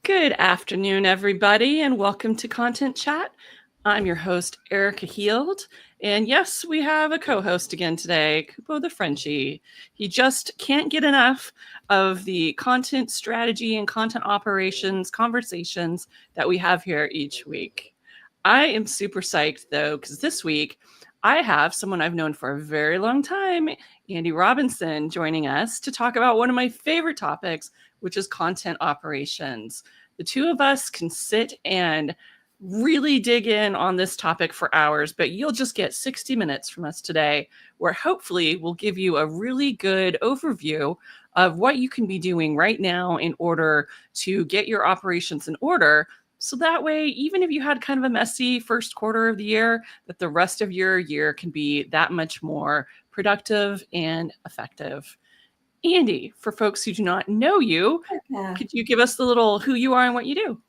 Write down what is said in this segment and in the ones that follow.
Good afternoon, everybody, and welcome to Content Chat. I'm your host, Erica Heald. And yes, we have a co host again today, Kupo the Frenchie. He just can't get enough of the content strategy and content operations conversations that we have here each week. I am super psyched, though, because this week I have someone I've known for a very long time, Andy Robinson, joining us to talk about one of my favorite topics, which is content operations. The two of us can sit and really dig in on this topic for hours, but you'll just get 60 minutes from us today, where hopefully we'll give you a really good overview of what you can be doing right now in order to get your operations in order. So that way, even if you had kind of a messy first quarter of the year, that the rest of your year can be that much more productive and effective. Andy, for folks who do not know you, Yeah. could you give us the little who you are and what you do?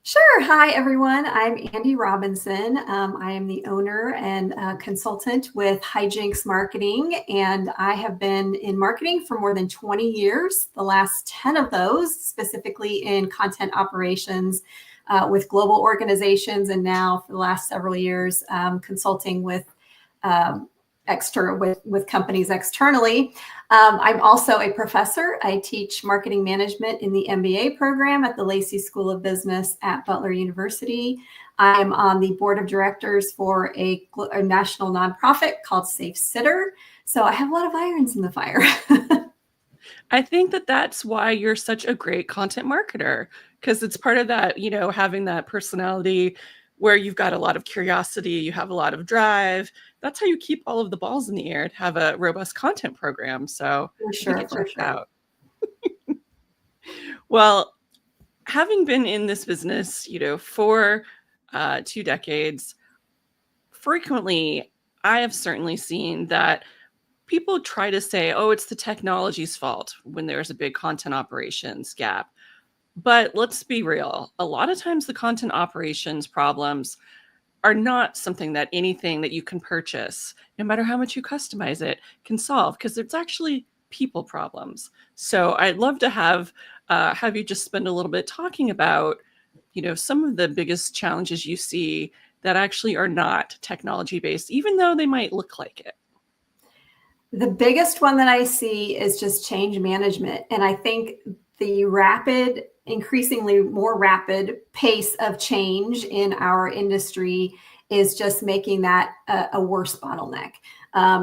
Sure. Hi, everyone. I'm Andy Robinson. I am the owner and consultant with Hijinks Marketing, and I have been in marketing for more than 20 years, the last 10 of those specifically in content operations with global organizations, and now for the last several years consulting with um, with companies externally. I'm also a professor. I teach marketing management in the MBA program at the Lacey School of Business at Butler University. I'm on the board of directors for a national nonprofit called Safe Sitter. So I have a lot of irons in the fire. I think that that's why you're such a great content marketer, because it's part of that, having that personality where you've got a lot of curiosity, you have a lot of drive. That's how you keep all of the balls in the air to have a robust content program. So For I think sure, it for checks sure. out. Well, having been in this business, for 2 decades, frequently I have certainly seen that people try to say, oh, it's the technology's fault when there's a big content operations gap. But let's be real. A lot of times the content operations problems are not something that anything that you can purchase, no matter how much you customize it, can solve, because it's actually people problems. So I'd love to have you just spend a little bit talking about, some of the biggest challenges you see that actually are not technology based, even though they might look like it. The biggest one that I see is just change management. And I think the increasingly more rapid pace of change in our industry is just making that a worse bottleneck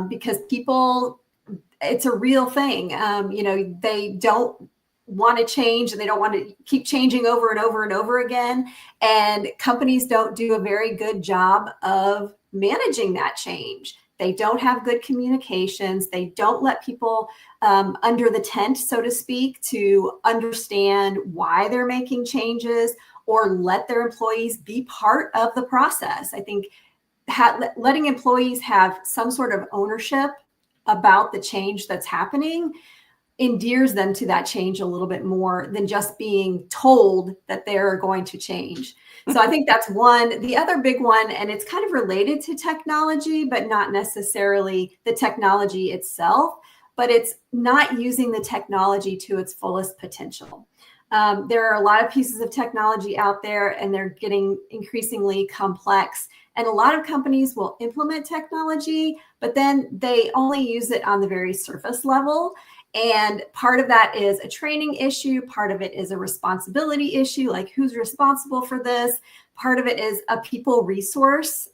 because people, it's a real thing. They don't want to change and they don't want to keep changing over and over and over again. And companies don't do a very good job of managing that change. They don't have good communications. They don't let people under the tent, so to speak, to understand why they're making changes or let their employees be part of the process. I think letting employees have some sort of ownership about the change that's happening endears them to that change a little bit more than just being told that they're going to change. So I think that's one. The other big one, and it's kind of related to technology, but not necessarily the technology itself, but it's not using the technology to its fullest potential. There are a lot of pieces of technology out there, and they're getting increasingly complex. And a lot of companies will implement technology, but then they only use it on the very surface level. And part of that is a training issue. Part of it is a responsibility issue, like who's responsible for this. Part of it is a people resource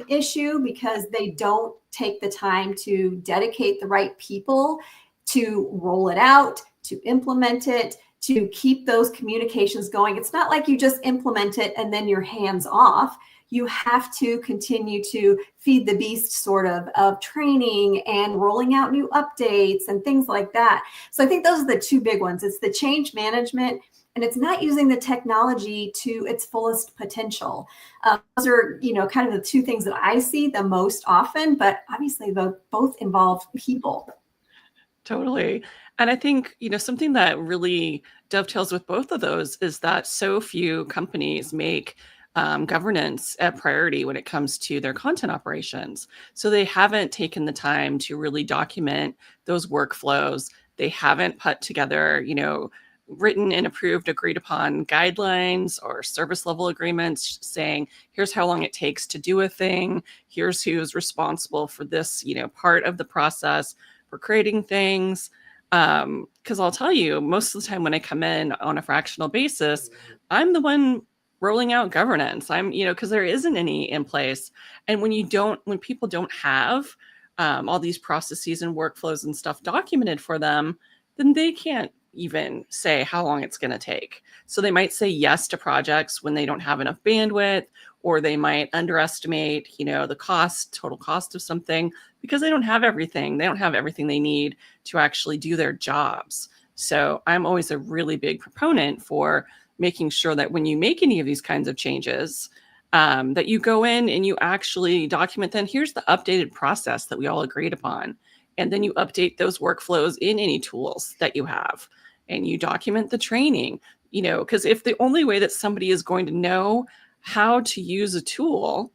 issue because they don't take the time to dedicate the right people to roll it out, to implement it, to keep those communications going. It's not like you just implement it and then you're hands off. You have to continue to feed the beast sort of training and rolling out new updates and things like that. So I think those are the two big ones. It's the change management, and it's not using the technology to its fullest potential. Those are, kind of the two things that I see the most often, but obviously both involve people. Totally. And I think, something that really dovetails with both of those is that so few companies make governance a priority when it comes to their content operations. So they haven't taken the time to really document those workflows. They haven't put together, written and approved, agreed upon guidelines or service level agreements saying, here's how long it takes to do a thing. Here's who's responsible for this, part of the process for creating things. Because I'll tell you, most of the time when I come in on a fractional basis, I'm the one rolling out governance. Because there isn't any in place. And when people don't have all these processes and workflows and stuff documented for them, then they can't even say how long it's going to take. So they might say yes to projects when they don't have enough bandwidth, or they might underestimate, the total cost of something because they don't have everything. They don't have everything they need to actually do their jobs. So I'm always a really big proponent for making sure that when you make any of these kinds of changes, that you go in and you actually document, then here's the updated process that we all agreed upon. And then you update those workflows in any tools that you have, and you document the training, because if the only way that somebody is going to know how to use a tool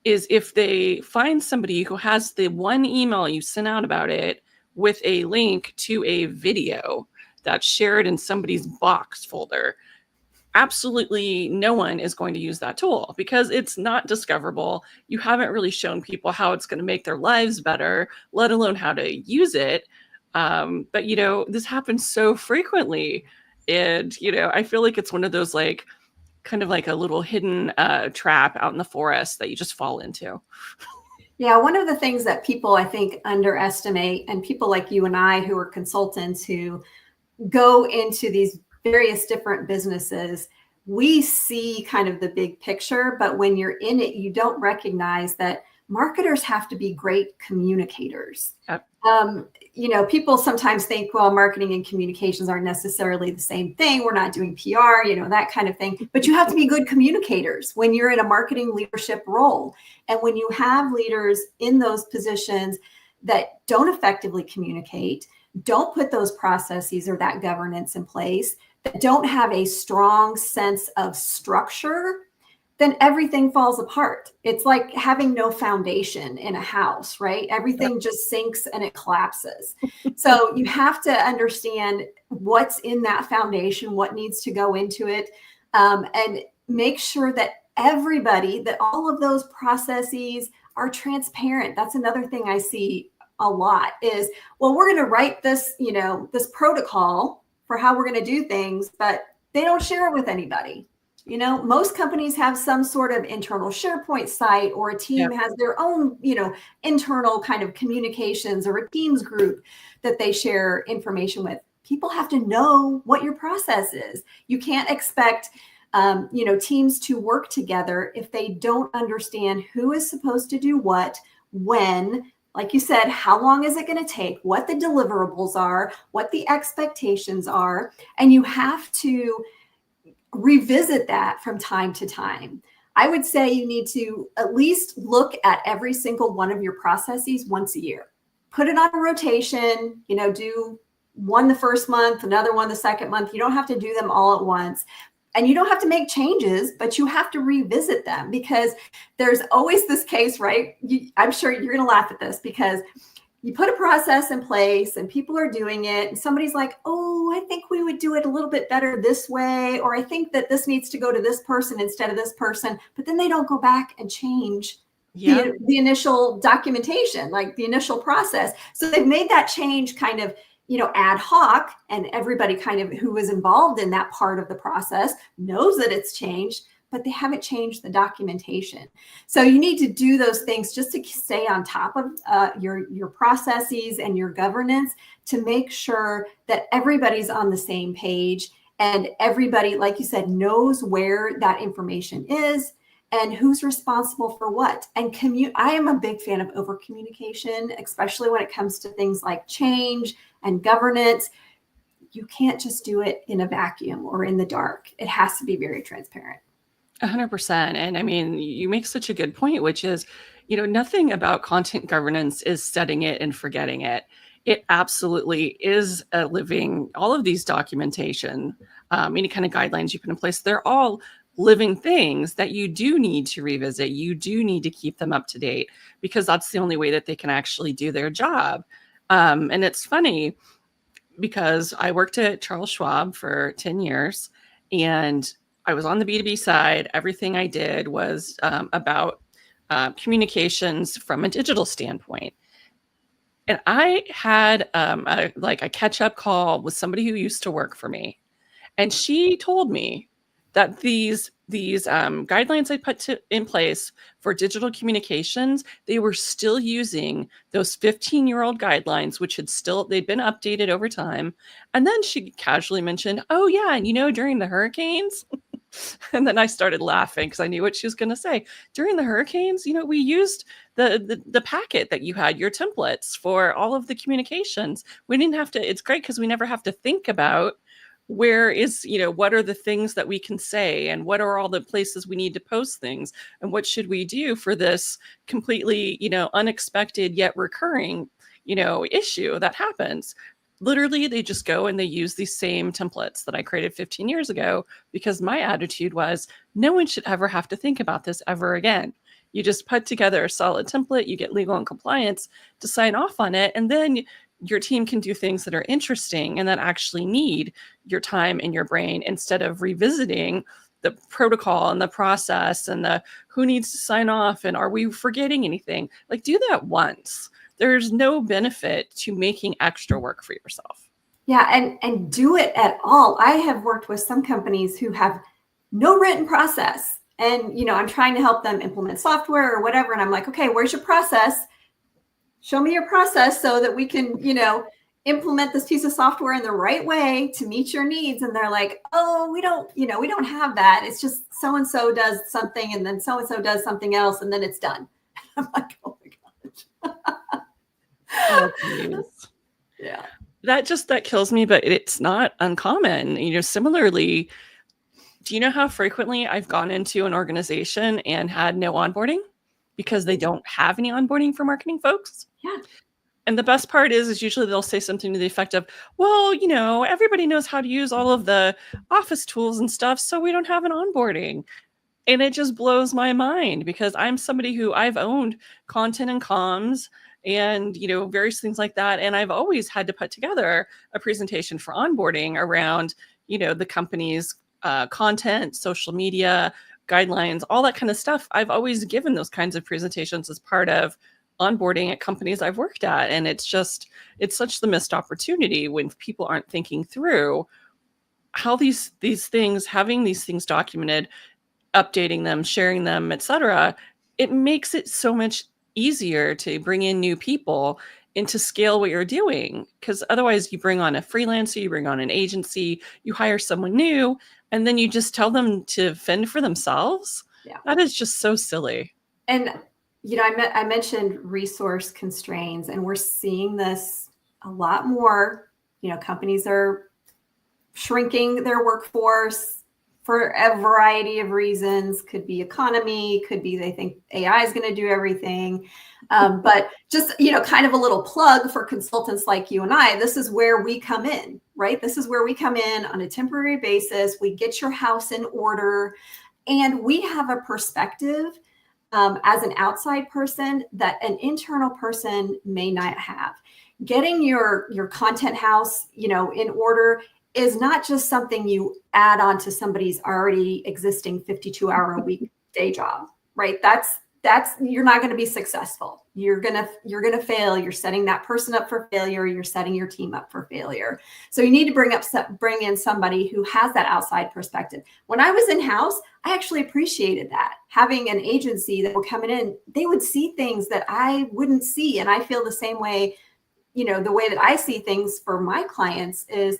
is if they find somebody who has the one email you sent out about it with a link to a video that's shared in somebody's box folder, absolutely no one is going to use that tool because it's not discoverable. You haven't really shown people how it's going to make their lives better, let alone how to use it. But, this happens so frequently. And, I feel like it's one of those kind of like a little hidden trap out in the forest that you just fall into. Yeah, one of the things that people, I think, underestimate, and people like you and I who are consultants who go into these various different businesses, we see kind of the big picture, but when you're in it, you don't recognize that marketers have to be great communicators. Yep. People sometimes think, well, marketing and communications aren't necessarily the same thing. We're not doing PR, that kind of thing. But you have to be good communicators when you're in a marketing leadership role. And when you have leaders in those positions that don't effectively communicate, don't put those processes or that governance in place, that don't have a strong sense of structure, then everything falls apart. It's like having no foundation in a house, right? Everything just sinks and it collapses. So you have to understand what's in that foundation, what needs to go into it, and make sure that that all of those processes are transparent. That's another thing I see a lot is, well, we're going to write this, this protocol for how we're going to do things, but they don't share it with anybody. Most companies have some sort of internal SharePoint site, or a team has their own, internal kind of communications, or a Teams group that they share information with. People have to know what your process is. You can't expect, teams to work together if they don't understand who is supposed to do what, when. Like you said, how long is it going to take? What the deliverables are, what the expectations are, and you have to revisit that from time to time. I would say you need to at least look at every single one of your processes once a year. Put it on a rotation, do one the first month, another one the second month. You don't have to do them all at once. And you don't have to make changes, but you have to revisit them, because there's always this case, right? I'm sure you're going to laugh at this, because you put a process in place and people are doing it, and somebody's like, oh, I think we would do it a little bit better this way, or I think that this needs to go to this person instead of this person. But then they don't go back and change the initial documentation, like the initial process. So they've made that change kind of, ad hoc, and everybody kind of who was involved in that part of the process knows that it's changed, but they haven't changed the documentation. So you need to do those things just to stay on top of your processes and your governance, to make sure that everybody's on the same page, and everybody, like you said, knows where that information is and who's responsible for what. And I am a big fan of over communication, especially when it comes to things like change and governance. You can't just do it in a vacuum or in the dark. It has to be very transparent. 100%. And I mean, you make such a good point, which is, nothing about content governance is setting it and forgetting it. It absolutely is a living, all of these documentation, any kind of guidelines you put in place, they're all living things that you do need to revisit. You do need to keep them up to date, because that's the only way that they can actually do their job. And it's funny, because I worked at Charles Schwab for 10 years and I was on the B2B side. Everything I did was about communications from a digital standpoint. And I had a catch-up call with somebody who used to work for me. And she told me that these guidelines I put in place for digital communications, they were still using those 15-year-old guidelines, which they'd been updated over time. And then she casually mentioned, oh yeah, and during the hurricanes, and then I started laughing because I knew what she was going to say. During the hurricanes, we used the packet that you had, your templates for all of the communications. We didn't have to. It's great because we never have to think about what are the things that we can say and what are all the places we need to post things and what should we do for this completely, unexpected yet recurring, issue that happens. Literally, they just go and they use these same templates that I created 15 years ago because my attitude was no one should ever have to think about this ever again. You just put together a solid template, you get legal and compliance to sign off on it, and then your team can do things that are interesting and that actually need your time and your brain instead of revisiting the protocol and the process and the who needs to sign off and are we forgetting anything. Like, do that once. There's no benefit to making extra work for yourself. Yeah, and do it at all. I have worked with some companies who have no written process. And, I'm trying to help them implement software or whatever. And I'm like, okay, where's your process? Show me your process so that we can, implement this piece of software in the right way to meet your needs. And they're like, oh, we don't have that. It's just so-and-so does something and then so-and-so does something else and then it's done. I'm like, oh my gosh. Oh, yeah. That kills me, but it's not uncommon. Similarly, do you know how frequently I've gone into an organization and had no onboarding because they don't have any onboarding for marketing folks? Yeah. And the best part is usually they'll say something to the effect of, well, everybody knows how to use all of the office tools and stuff, so we don't have an onboarding. And it just blows my mind because I'm somebody who I've owned content and comms and, various things like that. And I've always had to put together a presentation for onboarding around, the company's content, social media, guidelines, all that kind of stuff. I've always given those kinds of presentations as part of onboarding at companies I've worked at. And it's such the missed opportunity when people aren't thinking through how these things, having these things documented, updating them, sharing them, etc. It makes it so much easier to bring in new people and to scale what you're doing. Because otherwise you bring on a freelancer, you bring on an agency, you hire someone new, and then you just tell them to fend for themselves. Yeah. That is just so silly. And, I mentioned resource constraints, and we're seeing this a lot more. Companies are shrinking their workforce for a variety of reasons. Could be economy, could be they think AI is going to do everything. But just, kind of a little plug for consultants like you and I, this is where we come in, right? This is where we come in on a temporary basis. We get your house in order and we have a perspective as an outside person that an internal person may not have. Getting your content house, in order is not just something you add on to somebody's already existing 52-hour-a-week day job, right? That's you're not going to be successful. You're going to fail. You're setting that person up for failure. You're setting your team up for failure. So you need to bring in somebody who has that outside perspective. When I was in-house, I actually appreciated that. Having an agency that were coming in, they would see things that I wouldn't see. And I feel the same way, the way that I see things for my clients is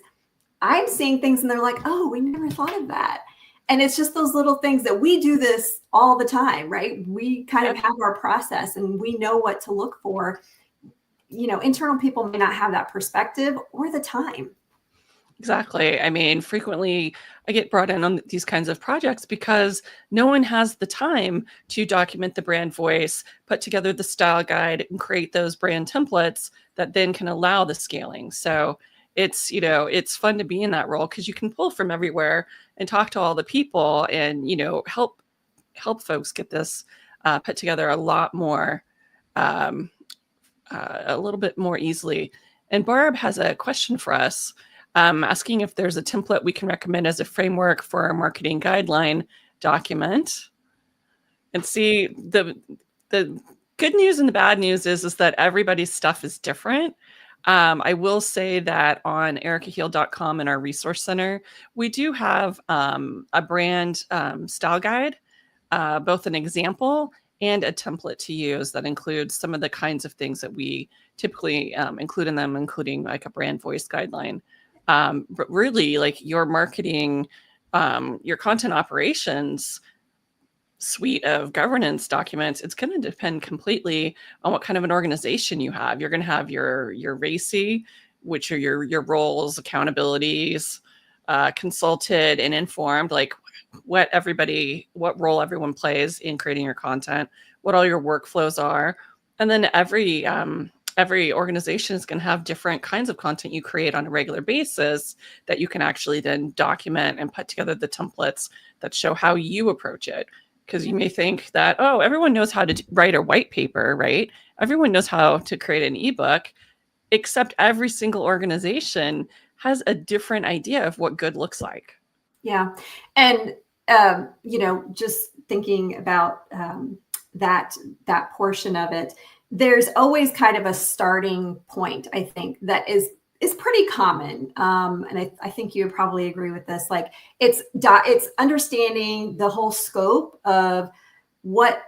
I'm seeing things and they're like, oh, we never thought of that. And it's just those little things that we do this all the time, right? We kind of have our process and we know what to look for. Internal people may not have that perspective or the time. Exactly. I mean, frequently I get brought in on these kinds of projects because no one has the time to document the brand voice, put together the style guide, and create those brand templates that then can allow the scaling. So it's fun to be in that role because you can pull from everywhere and talk to all the people and, help folks get this put together a lot more, a little bit more easily And Barb has a question for us, asking if there's a template we can recommend as a framework for our marketing guideline document. And see, the good news and the bad news is that everybody's stuff is different. I will say that on ericaheald.com in our resource center, we do have a brand style guide, both an example and a template to use that includes some of the kinds of things that we typically include in them, including like a brand voice guideline. But really, like your marketing, your content operations suite of governance documents, it's going to depend completely on what kind of an organization you have. You're going to have your RACI, which are your roles, accountabilities, consulted and informed, like what role everyone plays in creating your content, what all your workflows are. And then every organization is going to have different kinds of content you create on a regular basis that you can actually then document and put together the templates that show how you approach it. Because you may think that, oh, everyone knows how to write a white paper, right? Everyone knows how to create an ebook, except every single organization has a different idea of what good looks like. Yeah. And, just thinking about that portion of it, there's always kind of a starting point, I think, that is pretty common. And I think you would probably agree with this. Like it's understanding the whole scope of what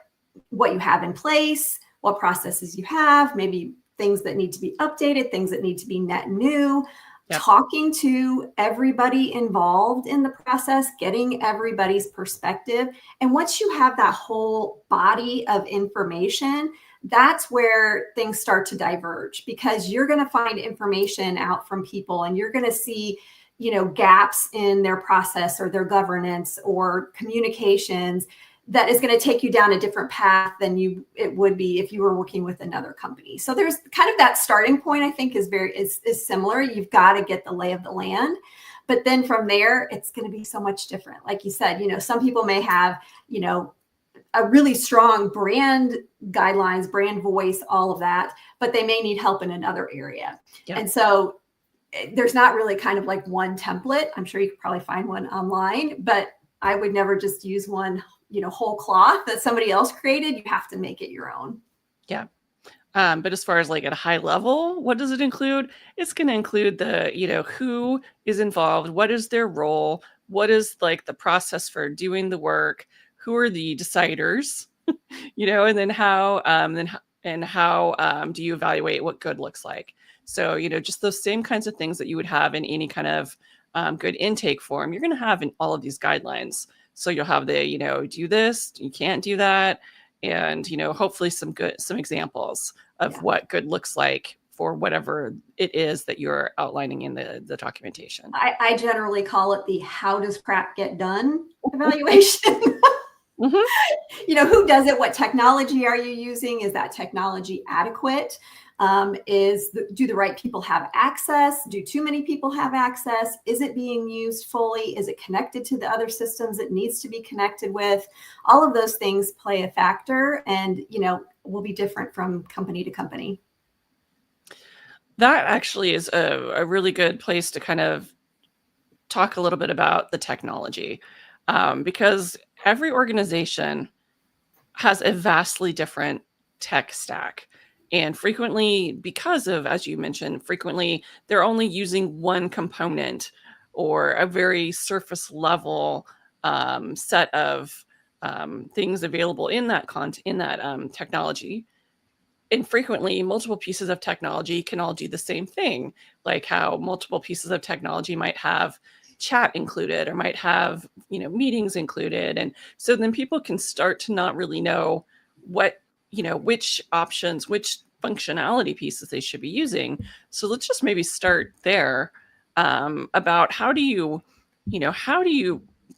you have in place, what processes you have, maybe things that need to be updated, things that need to be net new. Yep. Talking to everybody involved in the process, getting everybody's perspective. And once you have that whole body of information, that's where things start to diverge, because you're going to find information out from people and you're going to see, gaps in their process or their governance or communications that is going to take you down a different path than it would be if you were working with another company. So there's kind of that starting point, I think, is similar. You've got to get the lay of the land. But then from there, it's going to be so much different. Like you said, some people may have, a really strong brand guidelines, brand voice, all of that, but they may need help in another area. Yep. And so there's not really kind of like one template. I'm sure you could probably find one online, but I would never just use one, whole cloth that somebody else created. You have to make it your own. Yeah. But as far as like at a high level, what does it include? It's going to include the, who is involved, what is their role, what is like the process for doing the work, who are the deciders, and then how do you evaluate what good looks like? So, just those same kinds of things that you would have in any kind of good intake form, you're going to have in all of these guidelines. So you'll have the, do this, you can't do that. And, hopefully some examples of what good looks like for whatever it is that you're outlining in the documentation. I generally call it the how does crap get done evaluation. Mm-hmm. Who does it? What technology are you using? Is that technology adequate? Do the right people have access? Do too many people have access? Is it being used fully? Is it connected to the other systems it needs to be connected with? All of those things play a factor and, will be different from company to company. That actually is a really good place to kind of talk a little bit about the technology, because every organization has a vastly different tech stack. And frequently, because of, as you mentioned, they're only using one component or a very surface level set of things available in that technology. And frequently, multiple pieces of technology can all do the same thing, like how multiple pieces of technology might have chat included or might have, meetings included. And so then people can start to not really know what, which options, which functionality pieces they should be using. So let's just maybe start there about how do you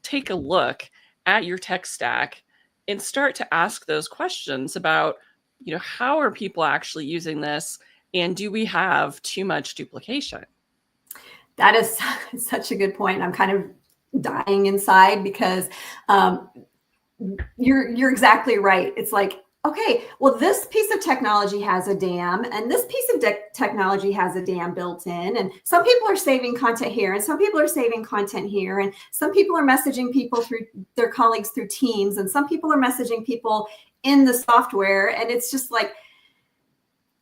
take a look at your tech stack and start to ask those questions about, how are people actually using this? And do we have too much duplication? That is such a good point. I'm kind of dying inside because you're exactly right. It's like okay, well, this piece of technology has a dam, and this piece of technology has a dam built in. And some people are saving content here, and some people are saving content here. And some people are messaging people through their colleagues through Teams, and some people are messaging people in the software. And it's just like,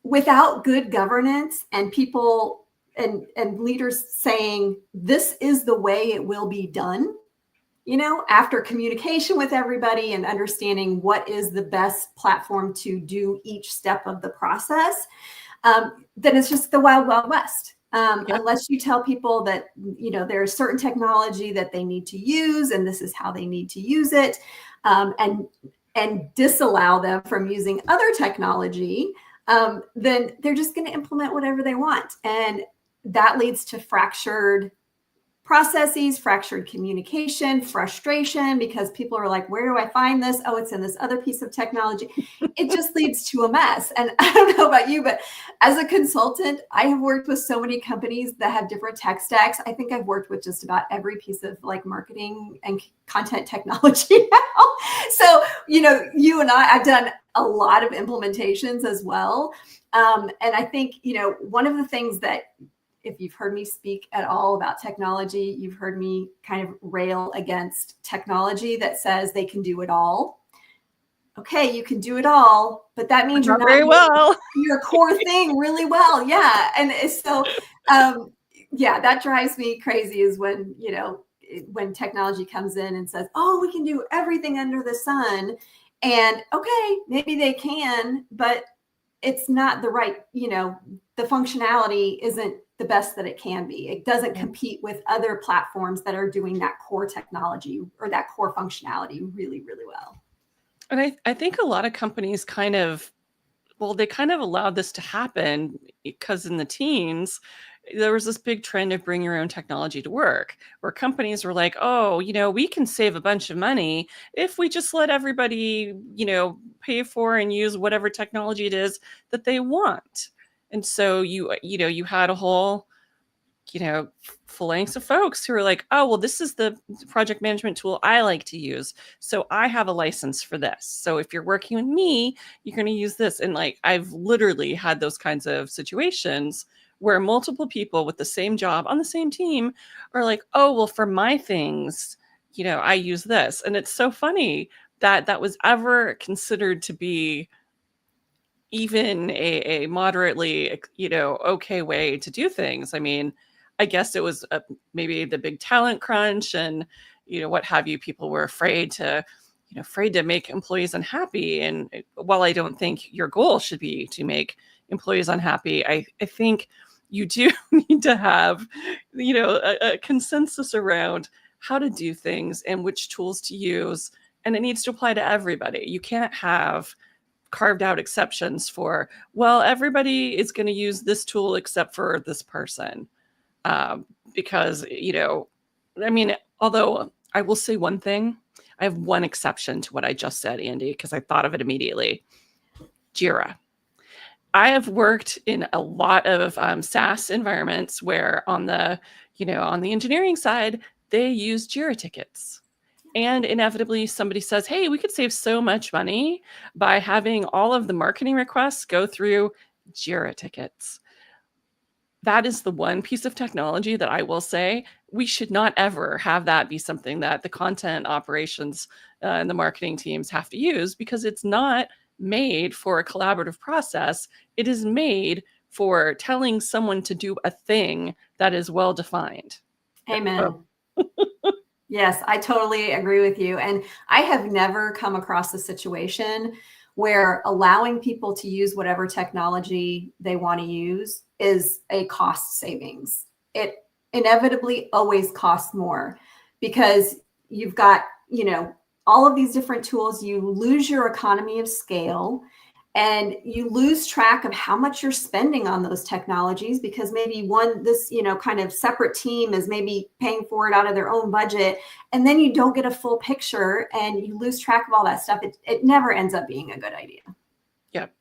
without good governance and people and leaders saying, this is the way it will be done, after communication with everybody and understanding what is the best platform to do each step of the process, then it's just the wild, wild west. Yep. Unless you tell people that, there's certain technology that they need to use, and this is how they need to use it, and disallow them from using other technology, then they're just going to implement whatever they want. And that leads to fractured processes, fractured communication, frustration, because people are like, where do I find this? Oh, it's in this other piece of technology. It just leads to a mess. And I don't know about you, but as a consultant, I have worked with so many companies that have different tech stacks. I think I've worked with just about every piece of like marketing and content technology now. So, you and I've done a lot of implementations as well. And I think, one of the things that, if you've heard me speak at all about technology, you've heard me kind of rail against technology that says they can do it all. Okay, you can do it all, but that means you're not very well your core thing really well. Yeah. And so, that drives me crazy is when, when technology comes in and says, oh, we can do everything under the sun. And okay, maybe they can, but it's not the right, the functionality isn't the best that it can be. It doesn't compete with other platforms that are doing that core technology or that core functionality really, really well. And I think a lot of companies they kind of allowed this to happen because in the teens, there was this big trend of bring your own technology to work, where companies were like, oh, we can save a bunch of money if we just let everybody, pay for and use whatever technology it is that they want. And so you had a whole, phalanx of folks who are like, oh, well, this is the project management tool I like to use. So I have a license for this. So if you're working with me, you're going to use this. And like, I've literally had those kinds of situations where multiple people with the same job on the same team are like, oh, well, for my things, I use this. And it's so funny that that was ever considered to be even a moderately, okay way to do things. I mean, I guess it was maybe the big talent crunch and, what have you. People were afraid to make employees unhappy. And while I don't think your goal should be to make employees unhappy, I think you do need to have, a consensus around how to do things and which tools to use. And it needs to apply to everybody. You can't have carved out exceptions for, well, everybody is going to use this tool except for this person. Because, although I will say one thing, I have one exception to what I just said, Andy, because I thought of it immediately. Jira. I have worked in a lot of SaaS environments where on the engineering side, they use Jira tickets. And inevitably somebody says, hey, we could save so much money by having all of the marketing requests go through Jira tickets. That is the one piece of technology that I will say we should not ever have that be something that the content operations and the marketing teams have to use, because it's not made for a collaborative process. It is made for telling someone to do a thing that is well defined. Amen. Yes, I totally agree with you. And I have never come across a situation where allowing people to use whatever technology they want to use is a cost savings. It inevitably always costs more because you've got, all of these different tools. You lose your economy of scale and you lose track of how much you're spending on those technologies because maybe this kind of separate team is maybe paying for it out of their own budget. And then you don't get a full picture and you lose track of all that stuff. It never ends up being a good idea. Yep.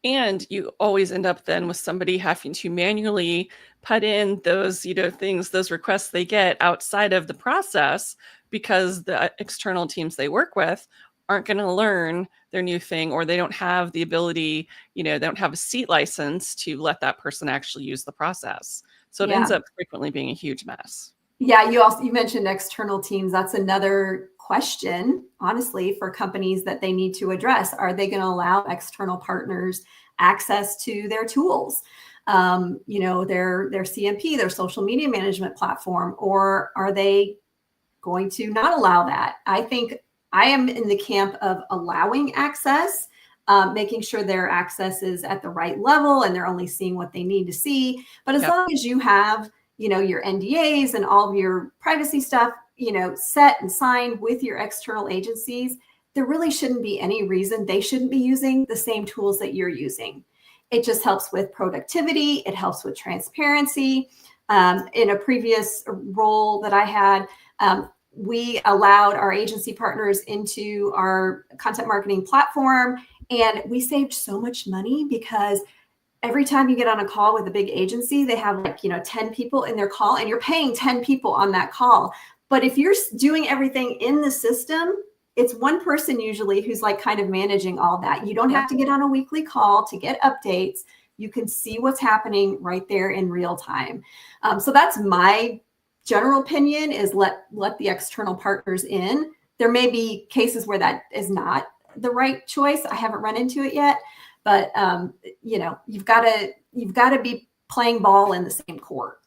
And you always end up then with somebody having to manually put in those, things, those requests they get outside of the process because the external teams they work with aren't going to learn their new thing, or they don't have the ability, they don't have a seat license to let that person actually use the process. So it ends up frequently being a huge mess. Yeah, you mentioned external teams. That's another question, honestly, for companies that they need to address. Are they going to allow external partners access to their tools? Their CMP, their social media management platform, or are they going to not allow that? I think I am in the camp of allowing access, making sure their access is at the right level and they're only seeing what they need to see. But as long as you have, your NDAs and all of your privacy stuff, set and signed with your external agencies, there really shouldn't be any reason they shouldn't be using the same tools that you're using. It just helps with productivity. It helps with transparency. In a previous role that I had, we allowed our agency partners into our content marketing platform, and we saved so much money because every time you get on a call with a big agency, they have 10 people in their call, and you're paying 10 people on that call. But if you're doing everything in the system, it's one person usually who's kind of managing all that. You don't have to get on a weekly call to get updates. You can see what's happening right there in real time. So that's my general opinion, is let the external partners in. There may be cases where that is not the right choice. I haven't run into it yet, but you've got to be playing ball in the same court.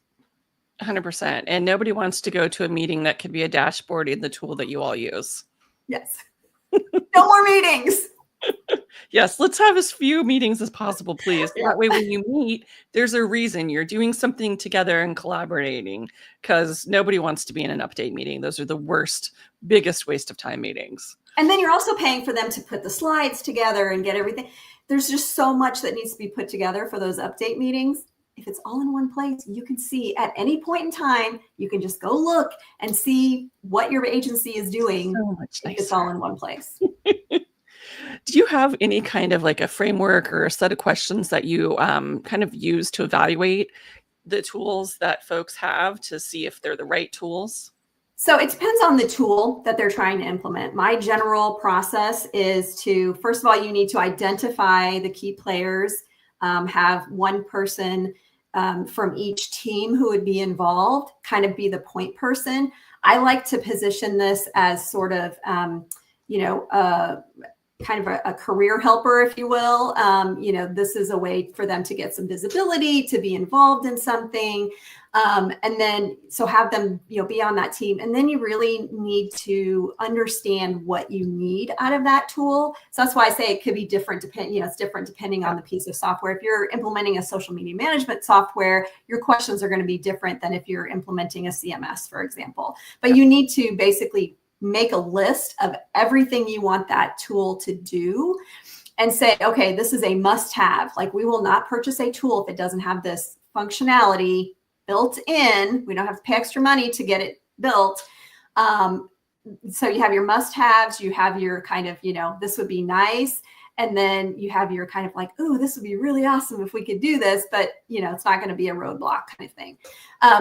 100%. And nobody wants to go to a meeting that could be a dashboard in the tool that you all use. Yes. No more meetings. Yes, let's have as few meetings as possible, please. That way, when you meet, there's a reason you're doing something together and collaborating, because nobody wants to be in an update meeting. Those are the worst, biggest waste of time meetings. And then you're also paying for them to put the slides together and get everything. There's just so much that needs to be put together for those update meetings. If it's all in one place, you can see at any point in time, you can just go look and see what your agency is doing. So much nicer. It's all in one place. Do you have any kind of a framework or a set of questions that you kind of use to evaluate the tools that folks have to see if they're the right tools? So it depends on the tool that they're trying to implement. My general process is to, first of all, you need to identify the key players, have one person from each team who would be involved, kind of be the point person. I like to position this as sort of, kind of a career helper, if you will. This is a way for them to get some visibility, to be involved in something. And then, so have them, be on that team. And then you really need to understand what you need out of that tool. So that's why I say it could be different, it's different depending on the piece of software. If you're implementing a social media management software, your questions are going to be different than if you're implementing a CMS, for example. But you need to basically make a list of everything you want that tool to do and say, okay, this is a must-have. We will not purchase a tool if it doesn't have this functionality built in. We don't have to pay extra money to get it built. So you have your must-haves, you have your kind of, this would be nice. And then you have your kind of oh, this would be really awesome if we could do this, but it's not going to be a roadblock kind of thing.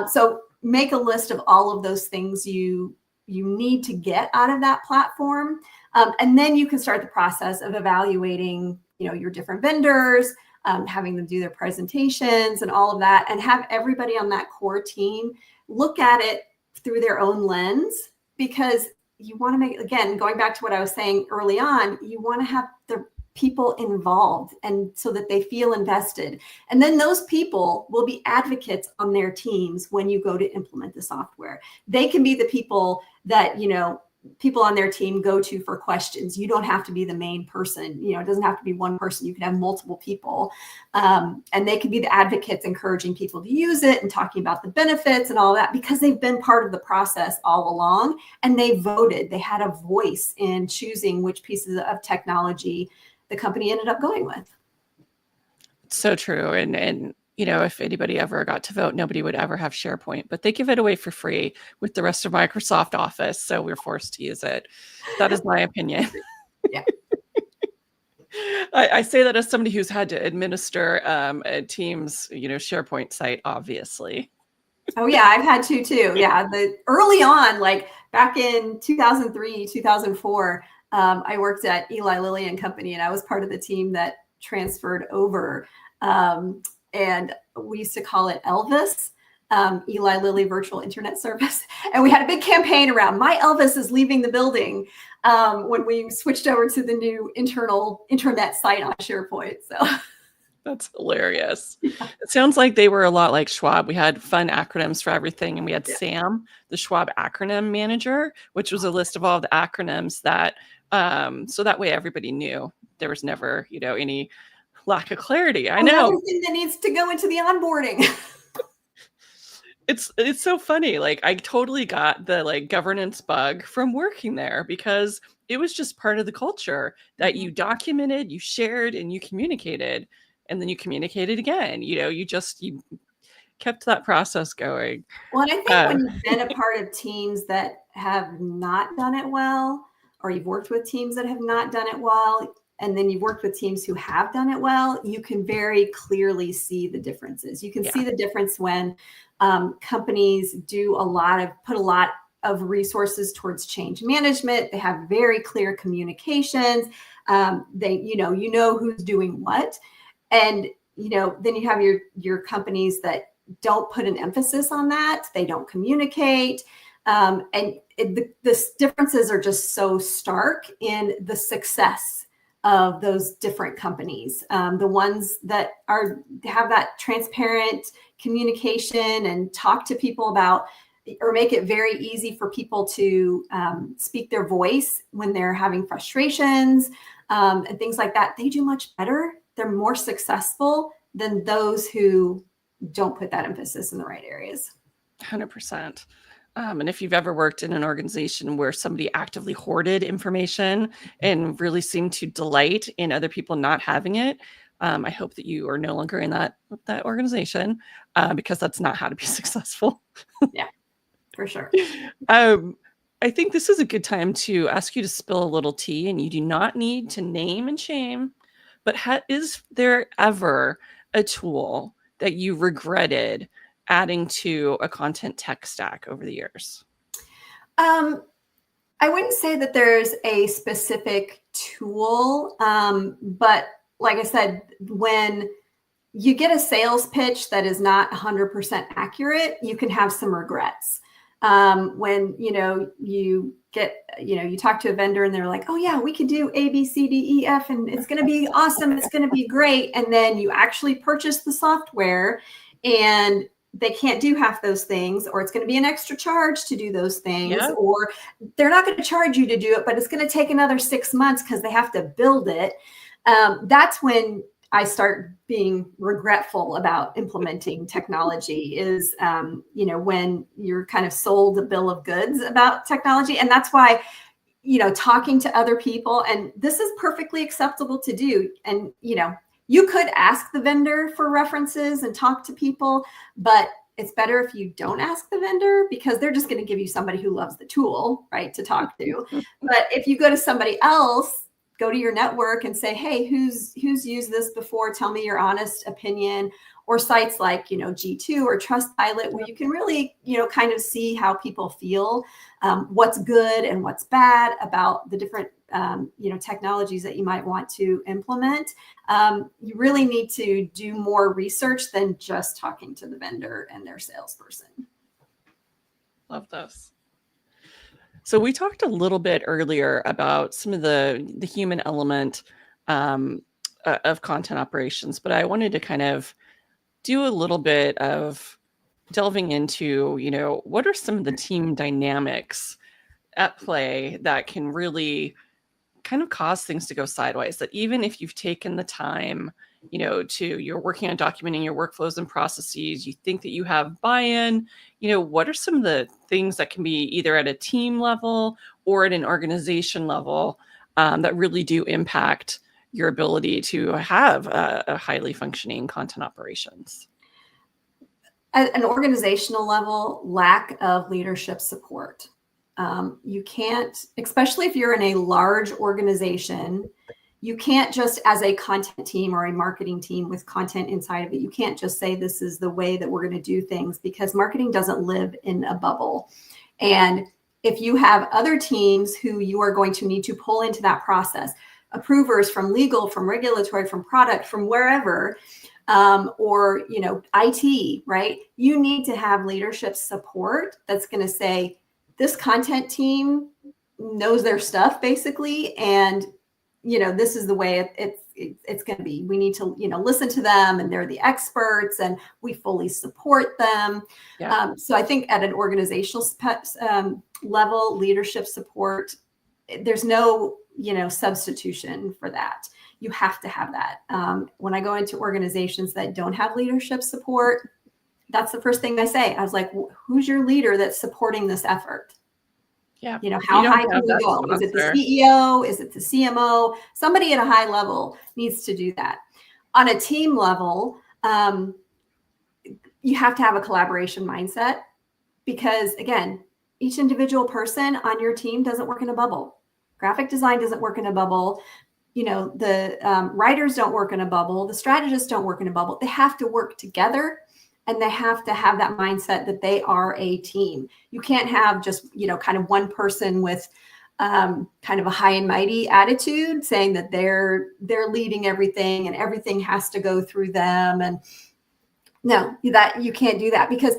So make a list of all of those things you need to get out of that platform. And then you can start the process of evaluating, your different vendors, having them do their presentations and all of that, and have everybody on that core team look at it through their own lens, because you want to make, again, going back to what I was saying early on, you want to have the people involved, and so that they feel invested. And then those people will be advocates on their teams when you go to implement the software. They can be the people that, people on their team go to for questions. You don't have to be the main person. It doesn't have to be one person. You can have multiple people. And they can be the advocates encouraging people to use it and talking about the benefits and all that, because they've been part of the process all along, and they voted. They had a voice in choosing which pieces of technology the company ended up going with. So true. And if anybody ever got to vote, nobody would ever have SharePoint, but they give it away for free with the rest of Microsoft Office. So we're forced to use it. That is my opinion. Yeah. I say that as somebody who's had to administer a Teams, SharePoint site, obviously. Oh yeah, I've had to too. Yeah, the early on, back in 2003, 2004, I worked at Eli Lilly and Company, and I was part of the team that transferred over. And we used to call it Elvis, Eli Lilly Virtual Internet Service. And we had a big campaign around "My Elvis is leaving the building" when we switched over to the new internal internet site on SharePoint. So that's hilarious. Yeah. It sounds like they were a lot like Schwab. We had fun acronyms for everything. And we had SAM, the Schwab acronym manager, which was a list of all the acronyms that, so that way everybody knew. There was never, any lack of clarity. I know. Another thing that needs to go into the onboarding. It's so funny. Like, I totally got the governance bug from working there, because it was just part of the culture that you documented, you shared, and you communicated, and then you communicated again. You kept that process going. Well, and I think when you've been a part of teams that have not done it well, or you've worked with teams that have not done it well, and then you've worked with teams who have done it well, you can very clearly see the differences. You can see the difference when companies put a lot of resources towards change management. They have very clear communications. They, who's doing what. And, then you have your companies that don't put an emphasis on that. They don't communicate. And the differences are just so stark in the success of those different companies. The ones that have that transparent communication and talk to people about, or make it very easy for people to speak their voice when they're having frustrations and things like that, they do much better. They're more successful than those who don't put that emphasis in the right areas. 100%. And if you've ever worked in an organization where somebody actively hoarded information and really seemed to delight in other people not having it, I hope that you are no longer in that organization, because that's not how to be successful. Yeah, for sure. I think this is a good time to ask you to spill a little tea, and you do not need to name and shame, but is there ever a tool that you regretted adding to a content tech stack over the years? I wouldn't say that there's a specific tool, but like I said, when you get a sales pitch that is not 100% accurate, you can have some regrets. When, you talk to a vendor and they're like, "Oh yeah, we can do A, B, C, D, E, F, and it's going to be awesome. It's going to be great." And then you actually purchase the software and they can't do half those things, or it's going to be an extra charge to do those things, or they're not going to charge you to do it, but it's going to take another 6 months because they have to build it. That's when I start being regretful about implementing technology, is, when you're kind of sold a bill of goods about technology. And that's why, talking to other people, and this is perfectly acceptable to do. And, you could ask the vendor for references and talk to people, but it's better if you don't ask the vendor, because they're just going to give you somebody who loves the tool, right, to talk to. But if you go to somebody else, go to your network and say, "Hey, who's used this before? Tell me your honest opinion." Or sites like, G2 or Trustpilot, where you can really, kind of see how people feel, what's good and what's bad about the different, technologies that you might want to implement. You really need to do more research than just talking to the vendor and their salesperson. Love this. So we talked a little bit earlier about some of the human element of content operations, but I wanted to kind of do a little bit of delving into, what are some of the team dynamics at play that can really kind of cause things to go sideways, that even if you've taken the time, you're working on documenting your workflows and processes, you think that you have buy-in, what are some of the things that can be either at a team level or at an organization level that really do impact your ability to have a highly functioning content operations? At an organizational level, lack of leadership support. You can't, especially if you're in a large organization, you can't just, as a content team or a marketing team with content inside of it, you can't just say this is the way that we're going to do things, because marketing doesn't live in a bubble. And if you have other teams who you are going to need to pull into that process, approvers from legal, from regulatory, from product, from wherever, or IT, right? You need to have leadership support that's going to say, this content team knows their stuff basically, and this is the way it's going to be. We need to listen to them, and they're the experts, and we fully support them. Yeah. So I think at an organizational level, leadership support, there's no substitution for that. You have to have that. When I go into organizations that don't have leadership support, that's the first thing I say. I was like, who's your leader that's supporting this effort? Yeah. How high can we go? Is it the CEO? Is it the CMO? Somebody at a high level needs to do that. On a team level, you have to have a collaboration mindset, because again, each individual person on your team doesn't work in a bubble. Graphic design doesn't work in a bubble. The writers don't work in a bubble. The strategists don't work in a bubble. They have to work together, and they have to have that mindset that they are a team. You can't have just, kind of one person with kind of a high and mighty attitude saying that they're leading everything and everything has to go through them. And no, that you can't do that, because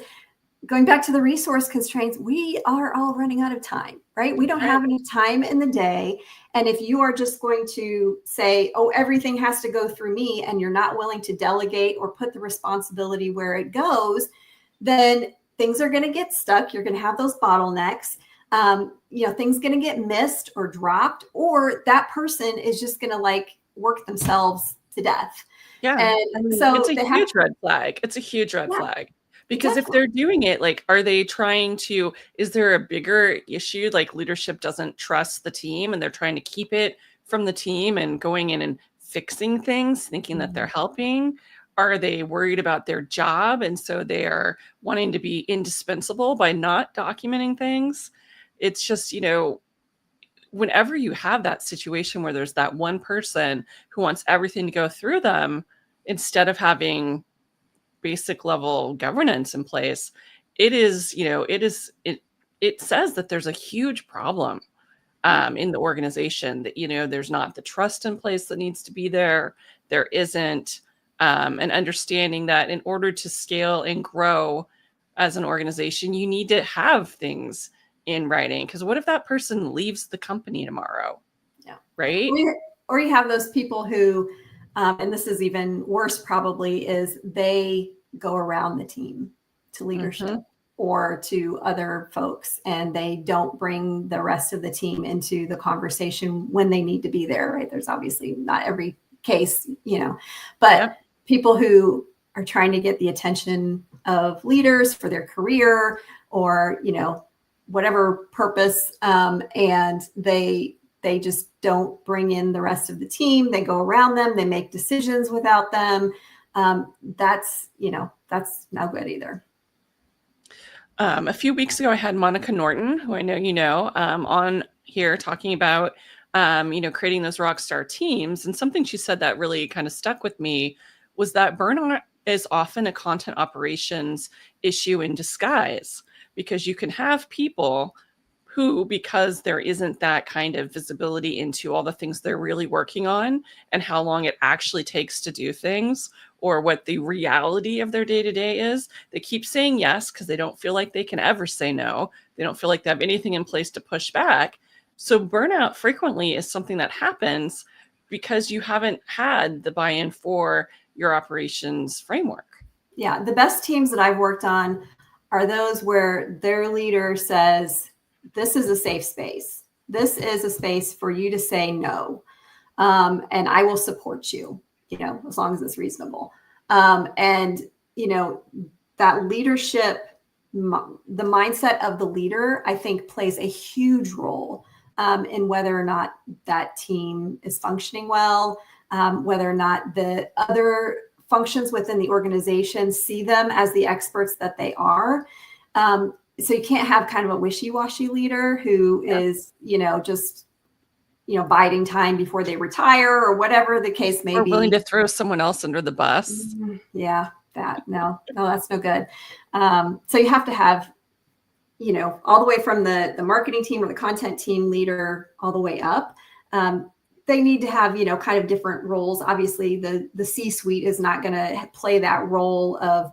going back to the resource constraints, we are all running out of time, right? We don't have any time in the day. And if you are just going to say, oh, everything has to go through me, and you're not willing to delegate or put the responsibility where it goes, then things are going to get stuck. You're going to have those bottlenecks. Things going to get missed or dropped, or that person is just going to work themselves to death. Yeah. And so it's a huge red flag. It's a huge red flag. Because if they're doing it, are they trying to, is there a bigger issue? Leadership doesn't trust the team, and they're trying to keep it from the team and going in and fixing things, thinking that they're helping? Are they worried about their job, and so they are wanting to be indispensable by not documenting things? It's just, whenever you have that situation where there's that one person who wants everything to go through them, instead of having basic level governance in place, it says that there's a huge problem in the organization, that there's not the trust in place that needs to be there. There isn't an understanding that in order to scale and grow as an organization, you need to have things in writing, because what if that person leaves the company tomorrow? Yeah. Right. Or you have those people who and this is even worse probably, is they go around the team to leadership or to other folks, and they don't bring the rest of the team into the conversation when they need to be there, right? There's obviously not every case, but people who are trying to get the attention of leaders for their career or, whatever purpose, and they just don't bring in the rest of the team. They go around them. They make decisions without them. That's no good either. A few weeks ago, I had Monica Norton, who I know on here talking about, creating those rock star teams. And something she said that really kind of stuck with me was that burnout is often a content operations issue in disguise, because you can have people who, because there isn't that kind of visibility into all the things they're really working on and how long it actually takes to do things, or what the reality of their day-to-day is, they keep saying yes because they don't feel like they can ever say no. They don't feel like they have anything in place to push back. So burnout frequently is something that happens because you haven't had the buy-in for your operations framework. Yeah, the best teams that I've worked on are those where their leader says, this is a safe space. This is a space for you to say no. And I will support you, as long as it's reasonable. And that leadership, the mindset of the leader, I think plays a huge role in whether or not that team is functioning well, whether or not the other functions within the organization see them as the experts that they are. So you can't have kind of a wishy-washy leader who is, just, biding time before they retire or whatever the case may be. Or willing to throw someone else under the bus. Yeah, no, that's no good. So you have to have all the way from the marketing team or the content team leader all the way up. They need to have, kind of different roles. Obviously, the C-suite is not going to play that role of,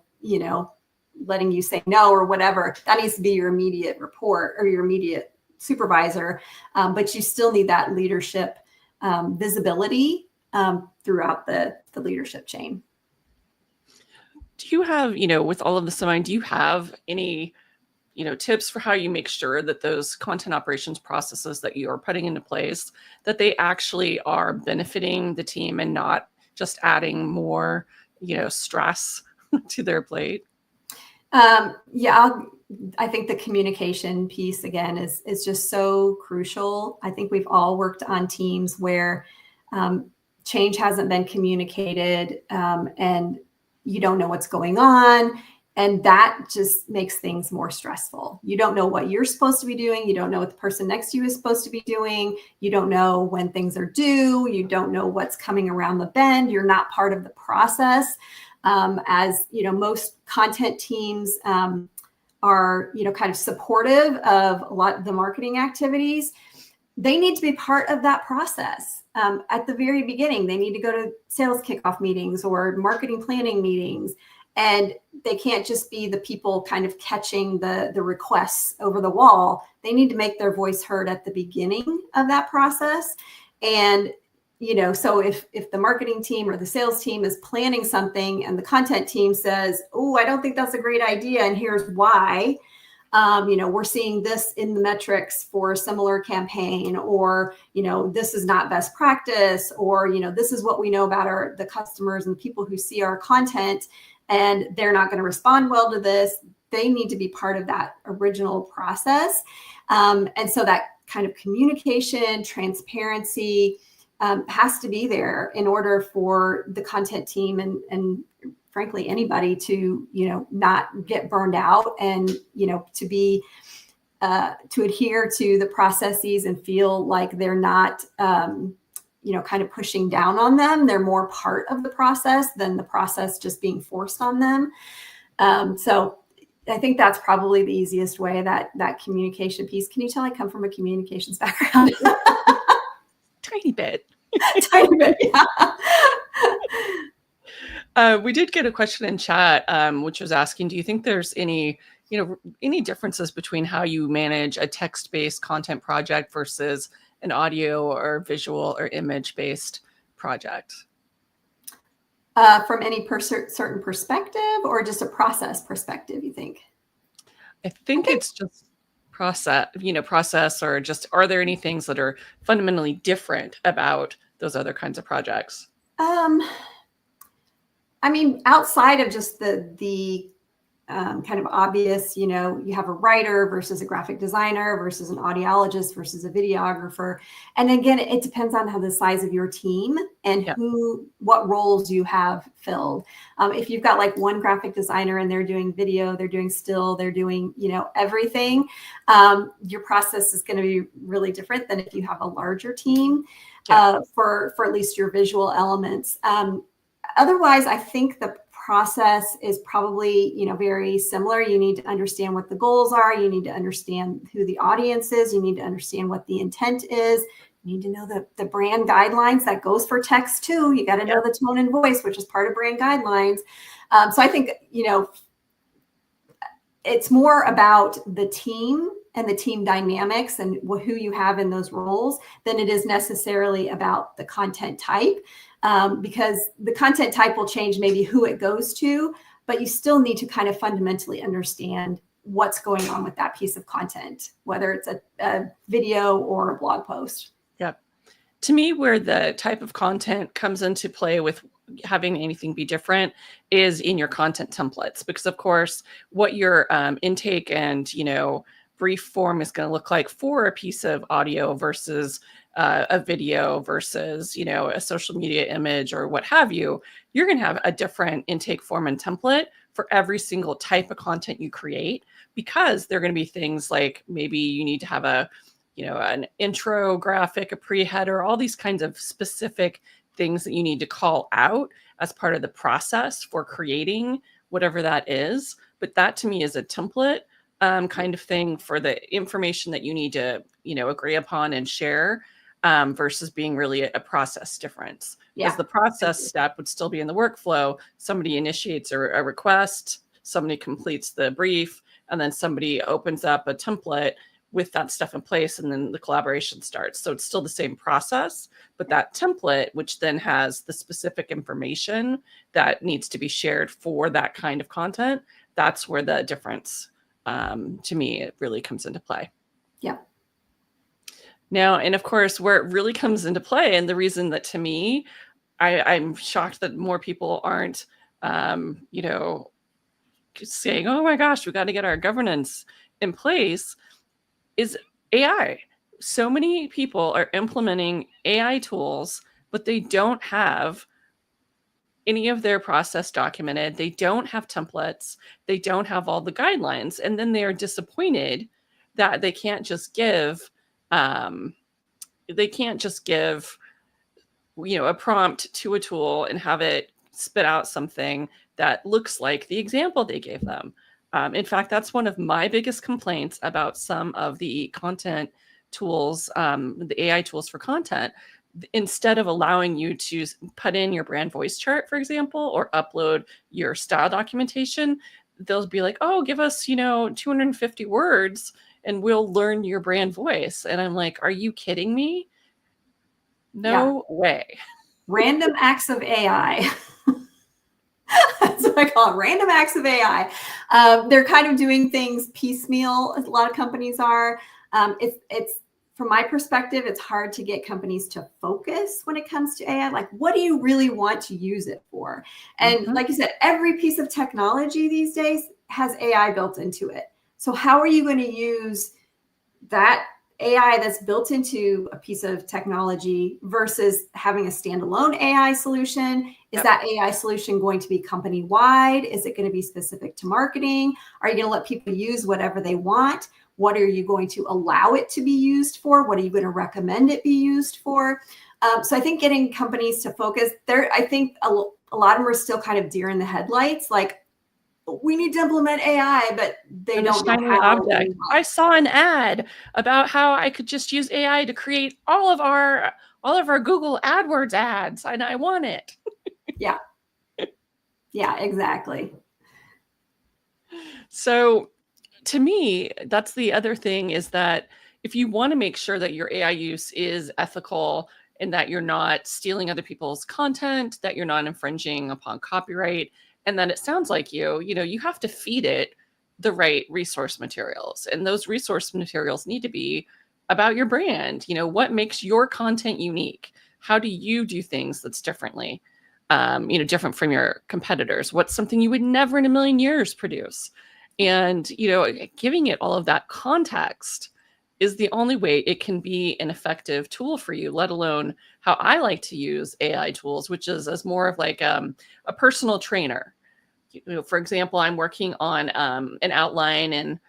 letting you say no or whatever. That needs to be your immediate report or your immediate supervisor. But you still need that leadership visibility throughout the leadership chain. Do you have, with all of this in mind, do you have any, tips for how you make sure that those content operations processes that you are putting into place, that they actually are benefiting the team and not just adding more, stress to their plate? I think the communication piece again is just so crucial. I think we've all worked on teams where change hasn't been communicated, and you don't know what's going on. And that just makes things more stressful. You don't know what you're supposed to be doing. You don't know what the person next to you is supposed to be doing. You don't know when things are due. You don't know what's coming around the bend. You're not part of the process. As most content teams are, kind of supportive of a lot of the marketing activities. They need to be part of that process. At the very beginning, they need to go to sales kickoff meetings or marketing planning meetings. And they can't just be the people kind of catching the requests over the wall. They need to make their voice heard at the beginning of that process. And, so if the marketing team or the sales team is planning something and the content team says, oh, I don't think that's a great idea, and here's why, we're seeing this in the metrics for a similar campaign, or, this is not best practice, or, this is what we know about the customers and the people who see our content, and they're not going to respond well to this. They need to be part of that original process. And so that kind of communication, transparency has to be there in order for the content team and frankly, anybody to, not get burned out and, to be, to adhere to the processes and feel like they're not, kind of pushing down on them. They're more part of the process than the process just being forced on them. So I think that's probably the easiest way, that communication piece. Can you tell I come from a communications background? Tiny bit. Tiny bit, yeah. We did get a question in chat, which was asking, do you think there's any differences between how you manage a text-based content project versus an audio or visual or image-based project? From any certain perspective, or just a process perspective, you think? I think it's just process, or just, are there any things that are fundamentally different about those other kinds of projects? I mean, outside of just the kind of obvious, you have a writer versus a graphic designer versus an audiologist versus a videographer. And again, it depends on how the size of your team and what roles you have filled. If you've got like one graphic designer and they're doing video, they're doing still, they're doing, everything, your process is going to be really different than if you have a larger team for at least your visual elements. Otherwise, I think the process is probably, very similar. You need to understand what the goals are. You need to understand who the audience is. You need to understand what the intent is. You need to know the brand guidelines. That goes for text too. You got to know the tone and voice, which is part of brand guidelines. So I think, it's more about the team and the team dynamics and who you have in those roles than it is necessarily about the content type. Because the content type will change maybe who it goes to, but you still need to kind of fundamentally understand what's going on with that piece of content, whether it's a video or a blog post. Yeah. To me, where the type of content comes into play with having anything be different is in your content templates, because of course, what your intake and, brief form is going to look like for a piece of audio versus a video versus, a social media image or what have you, you're going to have a different intake form and template for every single type of content you create, because they're going to be things like maybe you need to have an intro graphic, a pre-header, all these kinds of specific things that you need to call out as part of the process for creating whatever that is. But that to me is a template. kind of thing for the information that you need to, agree upon and share, versus being really a process difference. Because the process step would still be in the workflow. Somebody initiates a request, somebody completes the brief, and then somebody opens up a template with that stuff in place, and then the collaboration starts. So it's still the same process, but that template, which then has the specific information that needs to be shared for that kind of content, that's where the difference, to me, it really comes into play. Yeah. Now, and of course, where it really comes into play, and the reason that to me, I'm shocked that more people aren't, saying, oh my gosh, we got to get our governance in place, is AI. So many people are implementing AI tools, but they don't have any of their process documented. They don't have templates. They don't have all the guidelines. And then they are disappointed that they can't just give, a prompt to a tool and have it spit out something that looks like the example they gave them. In fact, that's one of my biggest complaints about some of the content tools, the AI tools for content. Instead of allowing you to put in your brand voice chart, for example, or upload your style documentation, they'll be like, oh, give us, 250 words and we'll learn your brand voice. And I'm like, are you kidding me? No way. Random acts of AI. That's what I call it, random acts of AI. They're kind of doing things piecemeal, as a lot of companies are. It's from my perspective, it's hard to get companies to focus when it comes to AI. Like, what do you really want to use it for? And like you said, every piece of technology these days has AI built into it. So how are you going to use that AI that's built into a piece of technology versus having a standalone AI solution? Is that AI solution going to be company-wide? Is it going to be specific to marketing? Are you going to let people use whatever they want? What are you going to allow it to be used for? What are you going to recommend it be used for? So I think getting companies to focus there, I think a lot of them are still kind of deer in the headlights, like, we need to implement AI, but they don't know how. Object. I saw an ad about how I could just use AI to create all of our Google AdWords ads, and I want it. Yeah, exactly. So to me, that's the other thing, is that if you want to make sure that your AI use is ethical and that you're not stealing other people's content, that you're not infringing upon copyright, and then it sounds like you have to feed it the right resource materials. And those resource materials need to be about your brand. What makes your content unique? How do you do things that's differently, different from your competitors? What's something you would never in a million years produce? And, giving it all of that context is the only way it can be an effective tool for you, let alone how I like to use AI tools, which is as more of like a personal trainer. For example, I'm working on an outline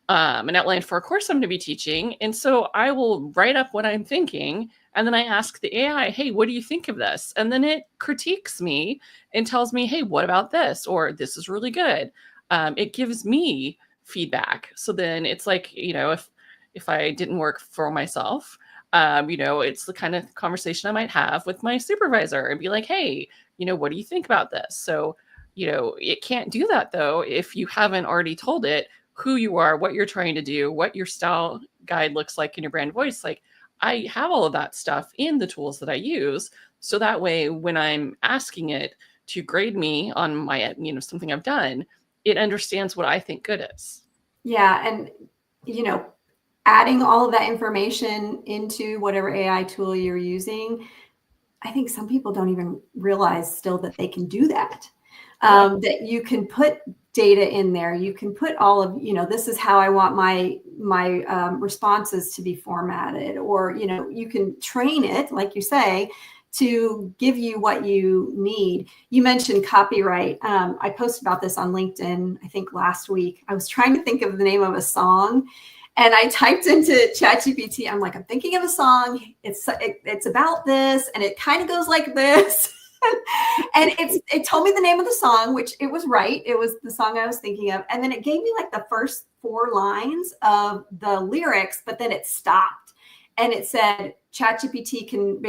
for a course I'm going to be teaching. And so I will write up what I'm thinking, and then I ask the AI, hey, what do you think of this? And then it critiques me and tells me, hey, what about this? Or this is really good. It gives me feedback. So then it's like, if I didn't work for myself, it's the kind of conversation I might have with my supervisor and be like, hey, what do you think about this? So, it can't do that though if you haven't already told it who you are, what you're trying to do, what your style guide looks like in your brand voice. Like, I have all of that stuff in the tools that I use. So that way, when I'm asking it to grade me on my, something I've done, it understands what I think good is. Yeah. And, adding all of that information into whatever AI tool you're using, I think some people don't even realize still that they can do that. That you can put data in there. You can put all of, this is how I want my responses to be formatted, or, you can train it, like you say, to give you what you need. You mentioned copyright. I posted about this on LinkedIn, I think last week. I was trying to think of the name of a song, and I typed into ChatGPT. I'm like, I'm thinking of a song. It's about this, and it kind of goes like this. And it told me the name of the song, which it was right. It was the song I was thinking of. And then it gave me like the first 4 lines of the lyrics, but then it stopped and it said ChatGPT can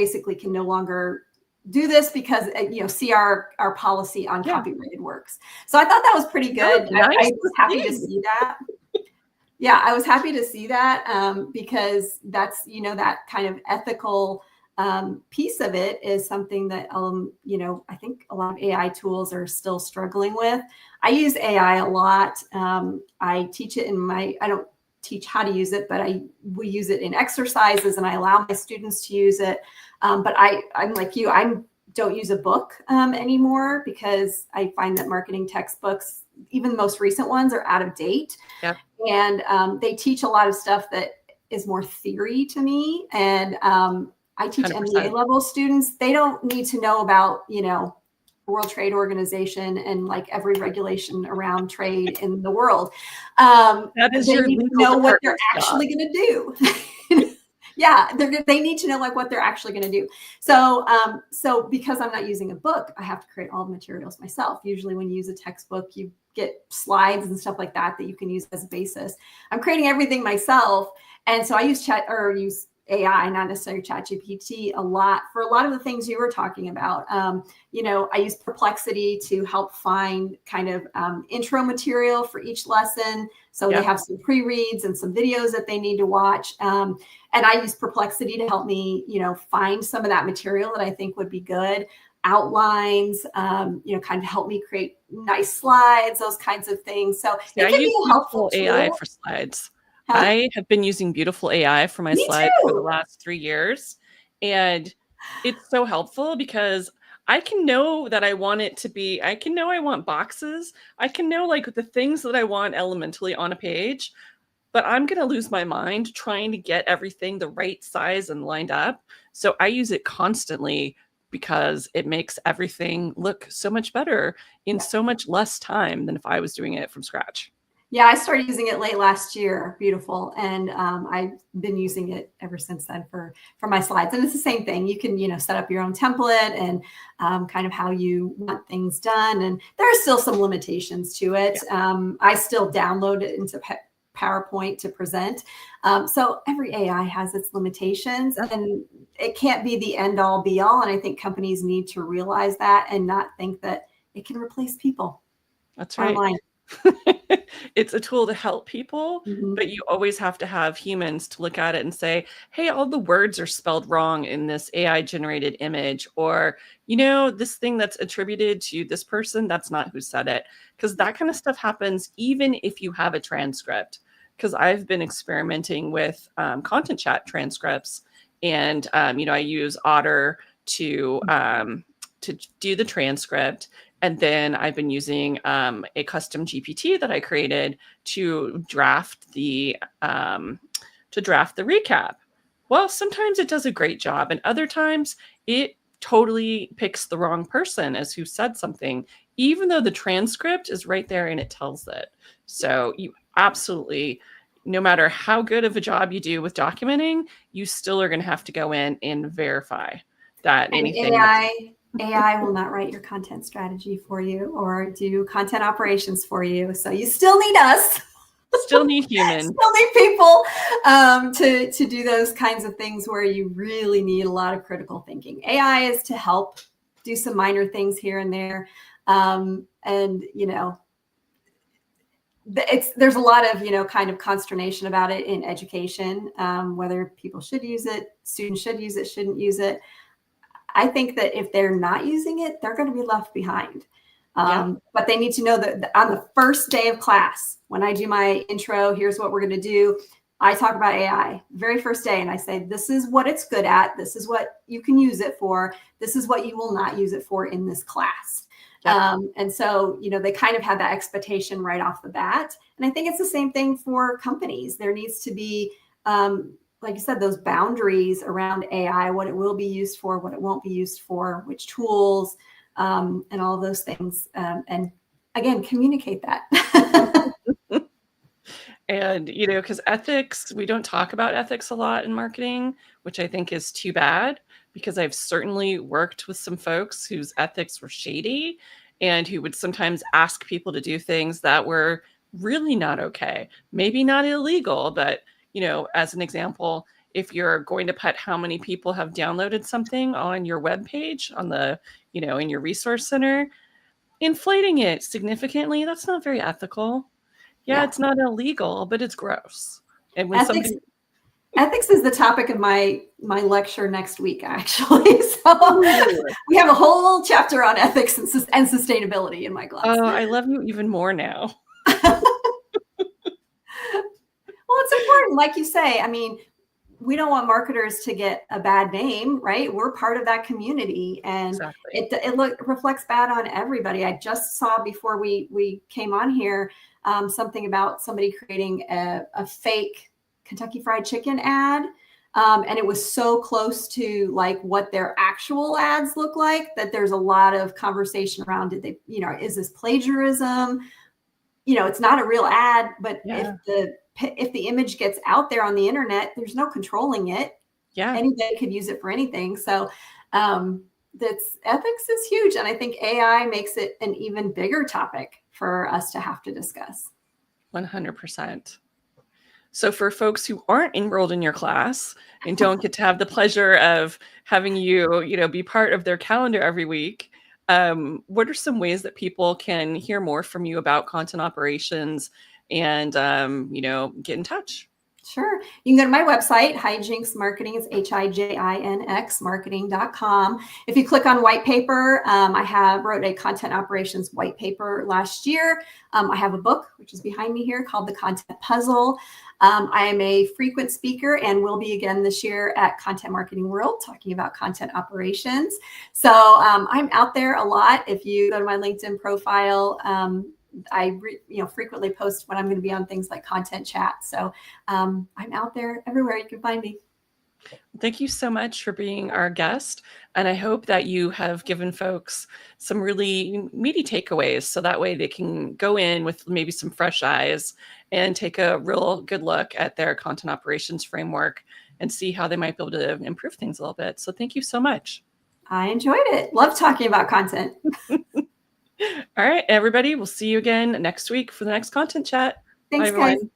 no longer do this because see our policy on copyrighted works. So I thought that was pretty good. Nice. I was happy to see that. Yeah, I was happy to see that because that's that kind of ethical piece of it is something that I think a lot of AI tools are still struggling with. I use AI a lot. I teach it I don't teach how to use it, but we use it in exercises and I allow my students to use it. But I'm like you, I don't use a book anymore because I find that marketing textbooks, even the most recent ones, are out of date. Yep. And they teach a lot of stuff that is more theory to me. And I teach 100%. MBA level students. They don't need to know about, the World Trade Organization and like every regulation around trade in the world. That is they need to know what they're actually going to do. Yeah, they need to know like what they're actually going to do. So because I'm not using a book, I have to create all the materials myself. Usually when you use a textbook, you get slides and stuff like that you can use as a basis. I'm creating everything myself. And so I use AI, not necessarily ChatGPT, a lot for a lot of the things you were talking about. I use Perplexity to help find kind of intro material for each lesson. So they have some pre-reads and some videos that they need to watch. And I use Perplexity to help me, find some of that material that I think would be good. Outlines, kind of help me create nice slides, those kinds of things. So it can be a helpful AI tool. for slides. Huh? I have been using Beautiful AI for my slides for the last 3 years. And it's so helpful because I can know that I want it to be, I can know I want boxes. I can know like the things that I want elementally on a page, but I'm going to lose my mind trying to get everything the right size and lined up. So I use it constantly because it makes everything look so much better in so much less time than if I was doing it from scratch. Yeah, I started using it late last year, Beautiful, and I've been using it ever since then for my slides. And it's the same thing. You can set up your own template and kind of how you want things done. And there are still some limitations to it. I still download it into PowerPoint to present. So every AI has its limitations, and it can't be the end all be all. And I think companies need to realize that and not think that it can replace people. That's right. Online. It's a tool to help people, but you always have to have humans to look at it and say, hey, all the words are spelled wrong in this AI generated image, or, this thing that's attributed to this person, that's not who said it. Because that kind of stuff happens even if you have a transcript. Because I've been experimenting with content chat transcripts, and I use Otter to do the transcript. And then I've been using a custom GPT that I created to draft the recap. Well, sometimes it does a great job, and other times it totally picks the wrong person as who said something, even though the transcript is right there and it tells it. So you absolutely, no matter how good of a job you do with documenting, you still are going to have to go in and verify that anything. AI will not write your content strategy for you or do content operations for you. So you still need us. Still need humans. Still need people to do those kinds of things where you really need a lot of critical thinking. AI is to help do some minor things here and there. There's a lot of, kind of consternation about it in education, whether people should use it, students should use it, shouldn't use it. I think that if they're not using it, they're going to be left behind. But they need to know that on the first day of class, when I do my intro, here's what we're going to do. I talk about AI very first day, and I say, this is what it's good at. This is what you can use it for. This is what you will not use it for in this class. And so, they kind of have that expectation right off the bat. And I think it's the same thing for companies. There needs to be, like you said, those boundaries around AI, what it will be used for, what it won't be used for, which tools, and all of those things. And again, communicate that. And, because ethics, we don't talk about ethics a lot in marketing, which I think is too bad, because I've certainly worked with some folks whose ethics were shady and who would sometimes ask people to do things that were really not okay. Maybe not illegal, but, as an example, if you're going to put how many people have downloaded something on your web page on the, in your resource center, inflating it significantly, that's not very ethical. Yeah, Yeah. it's not illegal, but it's gross. And when Ethics somebody Ethics is the topic of my lecture next week, actually. So Ooh. we have a whole chapter on ethics and sustainability in my class. Oh, I love you even more now. Well, it's important, like you say. I mean, we don't want marketers to get a bad name, right? We're part of that community, and Exactly. it reflects bad on everybody. I just saw before we came on here something about somebody creating a fake Kentucky Fried Chicken ad. And it was so close to like what their actual ads look like that there's a lot of conversation around it. They, is this plagiarism? It's not a real ad, but Yeah. if the image gets out there on the internet, there's no controlling it. Yeah. Anybody could use it for anything. So that's ethics is huge. And I think AI makes it an even bigger topic for us to have to discuss. 100%. So for folks who aren't enrolled in your class and don't get to have the pleasure of having you, be part of their calendar every week, what are some ways that people can hear more from you about content operations and, get in touch? Sure. You can go to my website, Hijinks Marketing. It's HIJINX marketing.com. If you click on white paper, I wrote a content operations white paper last year. I have a book, which is behind me here, called The Content Puzzle. I am a frequent speaker and will be again this year at Content Marketing World, talking about content operations. So I'm out there a lot. If you go to my LinkedIn profile, I frequently post when I'm going to be on things like Content Chat. So I'm out there everywhere you can find me. Thank you so much for being our guest. And I hope that you have given folks some really meaty takeaways so that way they can go in with maybe some fresh eyes and take a real good look at their content operations framework and see how they might be able to improve things a little bit. So thank you so much. I enjoyed it. Love talking about content. All right, everybody. We'll see you again next week for the next content chat. Thanks, Bye, everyone. guys.